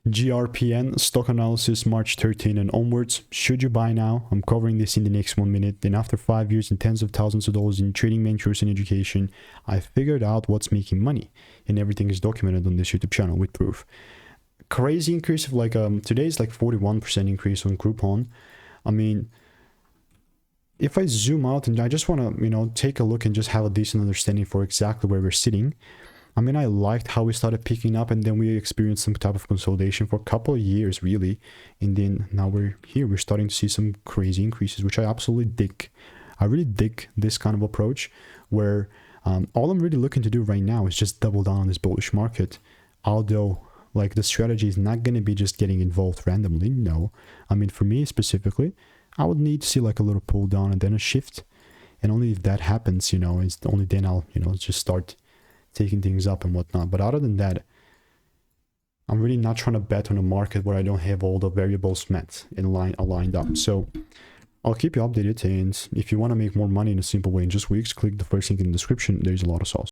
GRPN stock analysis March 13 and onwards. Should you buy now? I'm covering this in the next 1 minute. Then after 5 years and tens of thousands of dollars in trading mentors and education, I figured out what's making money, and everything is documented on this YouTube channel with proof. Crazy increase of like today's like 41% increase on Groupon. I mean, if I zoom out and I just want to, you know, take a look and just have a decent understanding for exactly where we're sitting. I mean, I liked how we started picking up, and then we experienced some type of consolidation for a couple of years, really. And then now we're here. We're starting to see some crazy increases, which I absolutely dig. I really dig this kind of approach where all I'm really looking to do right now is just double down on this bullish market. Although, like, the strategy is not going to be just getting involved randomly. No. I mean, for me specifically, I would need to see like a little pull down and then a shift. And only if that happens, you know, it's only then I'll, you know, just start taking things up and whatnot. But other than that, I'm really not trying to bet on a market where I don't have all the variables met in line aligned up. So I'll keep you updated, and if you want to make more money in a simple way in just weeks, click the first link in the description. There's a lot of sauce.